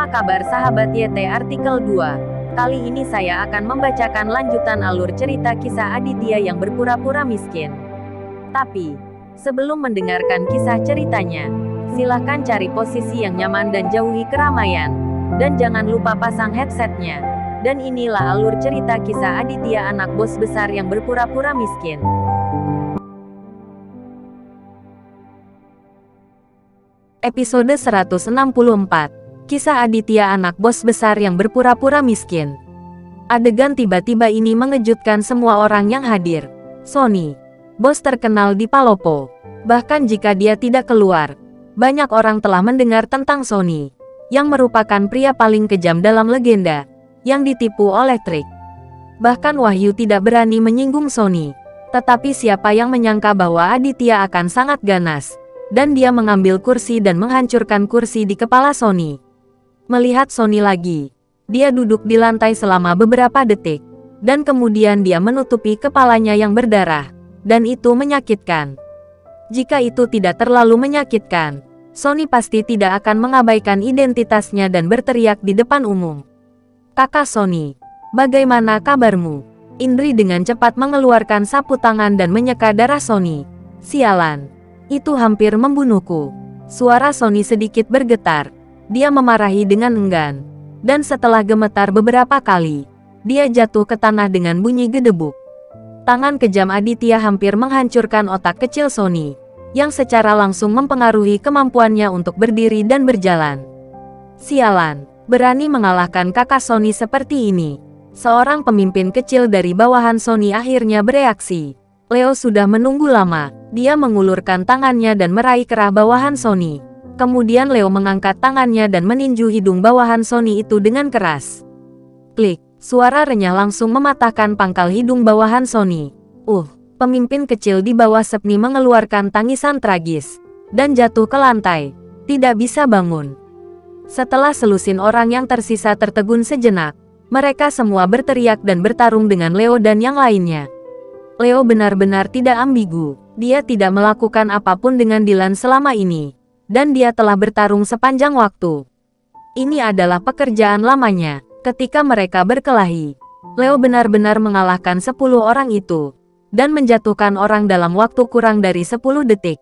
Apa kabar sahabat YT Artikel 2? Kali ini saya akan membacakan lanjutan alur cerita kisah Aditya yang berpura-pura miskin. Tapi, sebelum mendengarkan kisah ceritanya, silahkan cari posisi yang nyaman dan jauhi keramaian. Dan jangan lupa pasang headsetnya. Dan inilah alur cerita kisah Aditya, anak bos besar yang berpura-pura miskin. Episode 164. Kisah Aditya, anak bos besar yang berpura-pura miskin. Adegan tiba-tiba ini mengejutkan semua orang yang hadir. Sony, bos terkenal di Palopo. Bahkan jika dia tidak keluar, banyak orang telah mendengar tentang Sony, yang merupakan pria paling kejam dalam legenda, yang ditipu oleh trik. Bahkan Wahyu tidak berani menyinggung Sony. Tetapi siapa yang menyangka bahwa Aditya akan sangat ganas, dan dia mengambil kursi dan menghancurkan kursi di kepala Sony. Melihat Sony lagi, dia duduk di lantai selama beberapa detik, dan kemudian dia menutupi kepalanya yang berdarah, dan itu menyakitkan. Jika itu tidak terlalu menyakitkan, Sony pasti tidak akan mengabaikan identitasnya dan berteriak di depan umum. "Kakak Sony, bagaimana kabarmu?" Indri dengan cepat mengeluarkan sapu tangan dan menyeka darah Sony. "Sialan, itu hampir membunuhku." Suara Sony sedikit bergetar. Dia memarahi dengan enggan. Dan setelah gemetar beberapa kali, dia jatuh ke tanah dengan bunyi gedebuk. Tangan kejam Aditya hampir menghancurkan otak kecil Sony, yang secara langsung mempengaruhi kemampuannya untuk berdiri dan berjalan. "Sialan, berani mengalahkan kakak Sony seperti ini." Seorang pemimpin kecil dari bawahan Sony akhirnya bereaksi. Leo sudah menunggu lama. Dia mengulurkan tangannya dan meraih kerah bawahan Sony. Kemudian Leo mengangkat tangannya dan meninju hidung bawahan Sony itu dengan keras. Klik, suara renyah langsung mematahkan pangkal hidung bawahan Sony. Pemimpin kecil di bawah Sepni mengeluarkan tangisan tragis, dan jatuh ke lantai, tidak bisa bangun. Setelah selusin orang yang tersisa tertegun sejenak, mereka semua berteriak dan bertarung dengan Leo dan yang lainnya. Leo benar-benar tidak ambigu, dia tidak melakukan apapun dengan Dylan selama ini. Dan dia telah bertarung sepanjang waktu. Ini adalah pekerjaan lamanya. Ketika mereka berkelahi, Leo benar-benar mengalahkan 10 orang itu, dan menjatuhkan orang dalam waktu kurang dari 10 detik.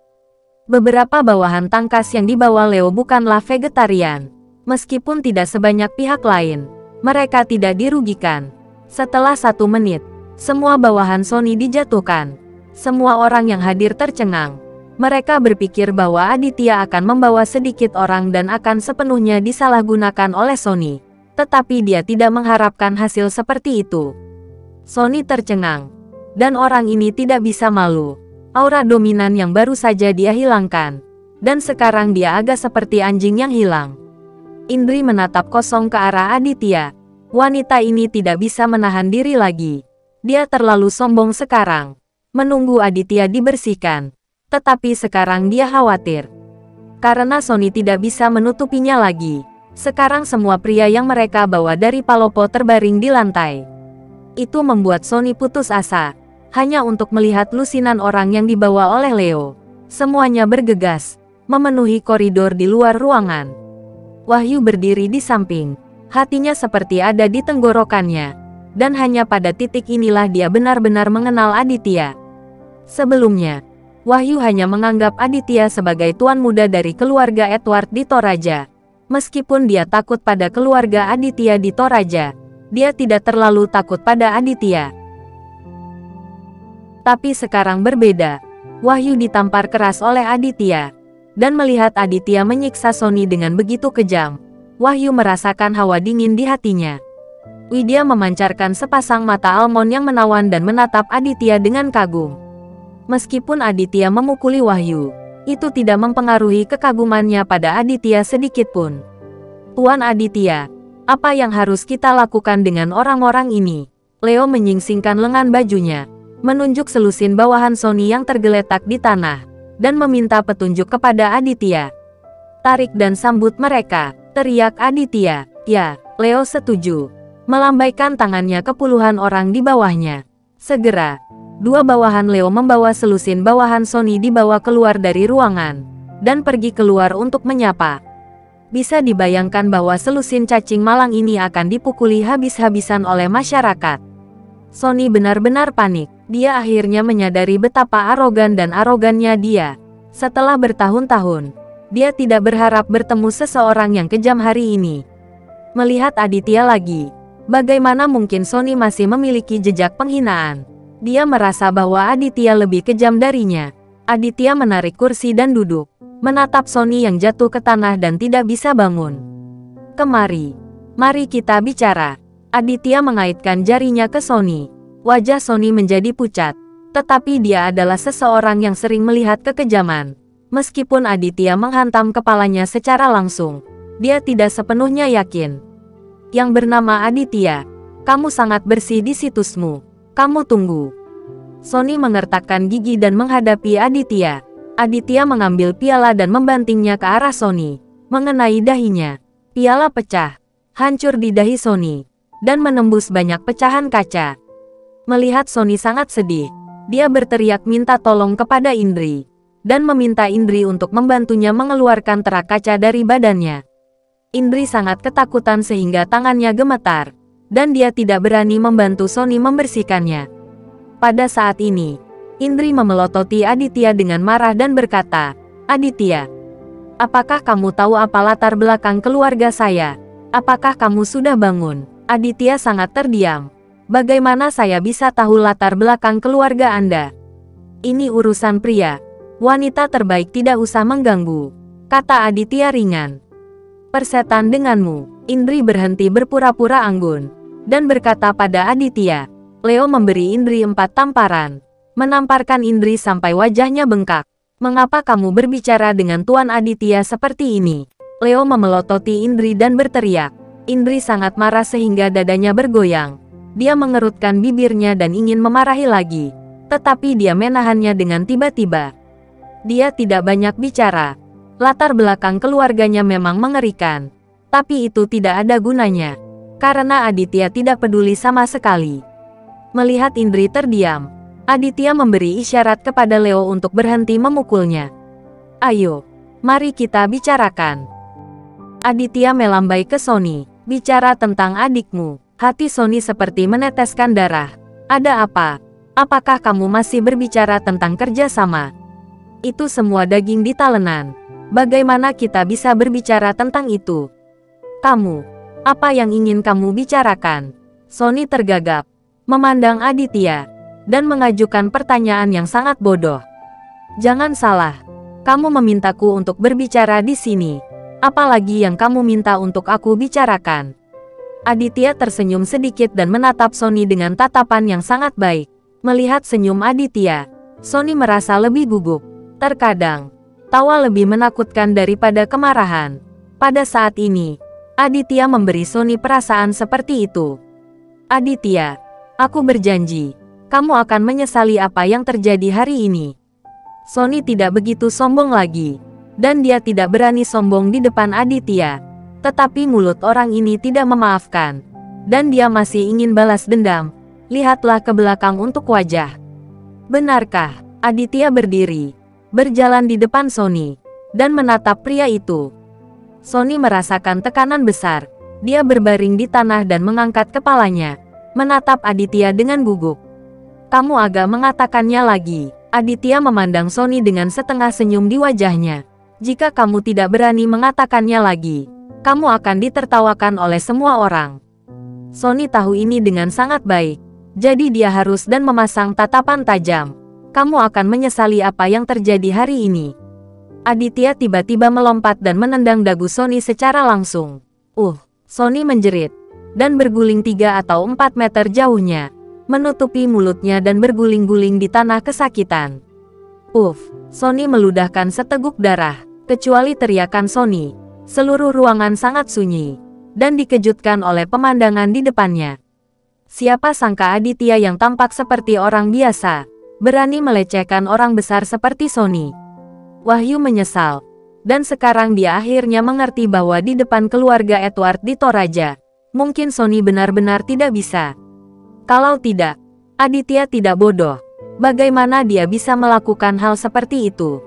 Beberapa bawahan tangkas yang dibawa Leo bukanlah vegetarian. Meskipun tidak sebanyak pihak lain, mereka tidak dirugikan. Setelah 1 menit, semua bawahan Sony dijatuhkan. Semua orang yang hadir tercengang. Mereka berpikir bahwa Aditya akan membawa sedikit orang dan akan sepenuhnya disalahgunakan oleh Sony. Tetapi dia tidak mengharapkan hasil seperti itu. Sony tercengang. Dan orang ini tidak bisa malu. Aura dominan yang baru saja dia hilangkan. Dan sekarang dia agak seperti anjing yang hilang. Indri menatap kosong ke arah Aditya. Wanita ini tidak bisa menahan diri lagi. Dia terlalu sombong sekarang. Menunggu Aditya dibersihkan. Tetapi sekarang dia khawatir. Karena Sony tidak bisa menutupinya lagi. Sekarang semua pria yang mereka bawa dari Palopo terbaring di lantai. Itu membuat Sony putus asa. Hanya untuk melihat lusinan orang yang dibawa oleh Leo. Semuanya bergegas, memenuhi koridor di luar ruangan. Wahyu berdiri di samping. Hatinya seperti ada di tenggorokannya. Dan hanya pada titik inilah dia benar-benar mengenal Aditya. Sebelumnya, Wahyu hanya menganggap Aditya sebagai tuan muda dari keluarga Edward di Toraja. Meskipun dia takut pada keluarga Aditya di Toraja, dia tidak terlalu takut pada Aditya. Tapi sekarang berbeda. Wahyu ditampar keras oleh Aditya. Dan melihat Aditya menyiksa Sony dengan begitu kejam, Wahyu merasakan hawa dingin di hatinya. Widya memancarkan sepasang mata almond yang menawan dan menatap Aditya dengan kagum. Meskipun Aditya memukuli Wahyu, itu tidak mempengaruhi kekagumannya pada Aditya sedikitpun. "Tuan Aditya, apa yang harus kita lakukan dengan orang-orang ini?" Leo menyingsingkan lengan bajunya, menunjuk selusin bawahan Sony yang tergeletak di tanah, dan meminta petunjuk kepada Aditya. "Tarik dan sambut mereka," teriak Aditya. "Ya." Leo setuju, melambaikan tangannya ke puluhan orang di bawahnya. Segera, 2 bawahan Leo membawa selusin bawahan Sony dibawa keluar dari ruangan, dan pergi keluar untuk menyapa. Bisa dibayangkan bahwa selusin cacing malang ini akan dipukuli habis-habisan oleh masyarakat. Sonny benar-benar panik. Dia akhirnya menyadari betapa arogan dan arogannya dia. Setelah bertahun-tahun, dia tidak berharap bertemu seseorang yang kejam hari ini. Melihat Aditya lagi, bagaimana mungkin Sonny masih memiliki jejak penghinaan? Dia merasa bahwa Aditya lebih kejam darinya. Aditya menarik kursi dan duduk, menatap Sonny yang jatuh ke tanah dan tidak bisa bangun. Kemari, mari kita bicara. Aditya mengaitkan jarinya ke Sonny. Wajah Sonny menjadi pucat, tetapi dia adalah seseorang yang sering melihat kekejaman. Meskipun Aditya menghantam kepalanya secara langsung, dia tidak sepenuhnya yakin. Yang bernama Aditya, kamu sangat bersih di situsmu. Kamu tunggu. Sonny mengertakkan gigi dan menghadapi Aditya. Aditya mengambil piala dan membantingnya ke arah Sonny, mengenai dahinya. Piala pecah, hancur di dahi Sonny, dan menembus banyak pecahan kaca. Melihat Sonny sangat sedih, dia berteriak minta tolong kepada Indri, dan meminta Indri untuk membantunya mengeluarkan terak kaca dari badannya. Indri sangat ketakutan sehingga tangannya gemetar, dan dia tidak berani membantu Sonny membersihkannya. Pada saat ini, Indri memelototi Aditya dengan marah dan berkata, "Aditya, apakah kamu tahu apa latar belakang keluarga saya? Apakah kamu sudah bangun?" Aditya sangat terdiam. "Bagaimana saya bisa tahu latar belakang keluarga Anda? Ini urusan pria. Wanita terbaik tidak usah mengganggu," kata Aditya ringan. "Persetan denganmu." Indri berhenti berpura-pura anggun, dan berkata pada Aditya. Leo memberi Indri 4 tamparan, menamparkan Indri sampai wajahnya bengkak. "Mengapa kamu berbicara dengan Tuan Aditya seperti ini?" Leo memelototi Indri dan berteriak. Indri sangat marah sehingga dadanya bergoyang. Dia mengerutkan bibirnya dan ingin memarahi lagi, tetapi dia menahannya dengan tiba-tiba. Dia tidak banyak bicara. Latar belakang keluarganya memang mengerikan, tapi itu tidak ada gunanya, karena Aditya tidak peduli sama sekali. Melihat Indri terdiam, Aditya memberi isyarat kepada Leo untuk berhenti memukulnya. "Ayo, mari kita bicarakan." Aditya melambai ke Sonny. "Bicara tentang adikmu." Hati Sonny seperti meneteskan darah. "Ada apa? Apakah kamu masih berbicara tentang kerjasama? Itu semua daging di talenan. Bagaimana kita bisa berbicara tentang itu? Kamu, apa yang ingin kamu bicarakan?" Sonny tergagap, memandang Aditya, dan mengajukan pertanyaan yang sangat bodoh. "Jangan salah, kamu memintaku untuk berbicara di sini. Apalagi yang kamu minta untuk aku bicarakan?" Aditya tersenyum sedikit dan menatap Sonny dengan tatapan yang sangat baik. Melihat senyum Aditya, Sonny merasa lebih gugup. Terkadang, tawa lebih menakutkan daripada kemarahan. Pada saat ini, Aditya memberi Sonny perasaan seperti itu. "Aditya, aku berjanji, kamu akan menyesali apa yang terjadi hari ini." Sonny tidak begitu sombong lagi, dan dia tidak berani sombong di depan Aditya. Tetapi mulut orang ini tidak memaafkan, dan dia masih ingin balas dendam. Lihatlah ke belakang untuk wajah. "Benarkah?" Aditya berdiri, berjalan di depan Sonny, dan menatap pria itu. Sonny merasakan tekanan besar. Dia berbaring di tanah dan mengangkat kepalanya, menatap Aditya dengan gugup. "Kamu agak mengatakannya lagi." Aditya memandang Sonny dengan setengah senyum di wajahnya. "Jika kamu tidak berani mengatakannya lagi, kamu akan ditertawakan oleh semua orang." Sonny tahu ini dengan sangat baik, jadi dia harus dan memasang tatapan tajam. "Kamu akan menyesali apa yang terjadi hari ini." Aditya tiba-tiba melompat dan menendang dagu Sonny secara langsung. Sonny menjerit, dan berguling 3 atau 4 meter jauhnya, menutupi mulutnya dan berguling-guling di tanah kesakitan. Sonny meludahkan seteguk darah. Kecuali teriakan Sonny, seluruh ruangan sangat sunyi, dan dikejutkan oleh pemandangan di depannya. Siapa sangka Aditya yang tampak seperti orang biasa, berani melecehkan orang besar seperti Sonny. Wahyu menyesal, dan sekarang dia akhirnya mengerti bahwa di depan keluarga Edward di Toraja, mungkin Sonny benar-benar tidak bisa. Kalau tidak, Aditya tidak bodoh. Bagaimana dia bisa melakukan hal seperti itu?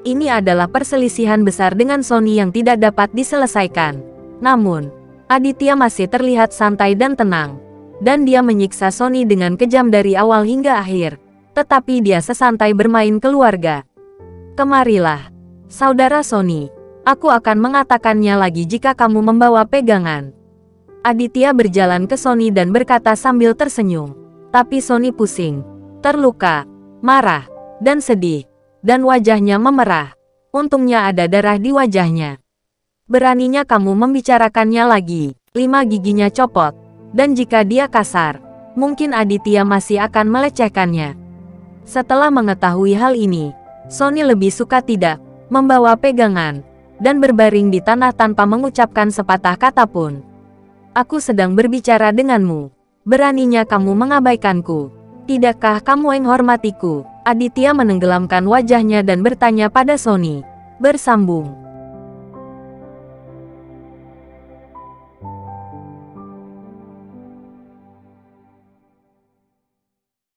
Ini adalah perselisihan besar dengan Sony yang tidak dapat diselesaikan. Namun, Aditya masih terlihat santai dan tenang. Dan dia menyiksa Sony dengan kejam dari awal hingga akhir. Tetapi dia sesantai bermain keluarga. Kemarilah, saudara Sony. Aku akan mengatakannya lagi jika kamu membawa pegangan. Aditya berjalan ke Sony dan berkata sambil tersenyum. Tapi Sony pusing, terluka, marah, dan sedih. Dan wajahnya memerah. Untungnya ada darah di wajahnya. Beraninya kamu membicarakannya lagi. 5 giginya copot. Dan jika dia kasar, mungkin Aditya masih akan melecehkannya. Setelah mengetahui hal ini, Sony lebih suka tidak membawa pegangan dan berbaring di tanah tanpa mengucapkan sepatah kata pun. Aku sedang berbicara denganmu. Beraninya kamu mengabaikanku. Tidakkah kamu menghormatiku? Aditya menenggelamkan wajahnya dan bertanya pada Sony. Bersambung.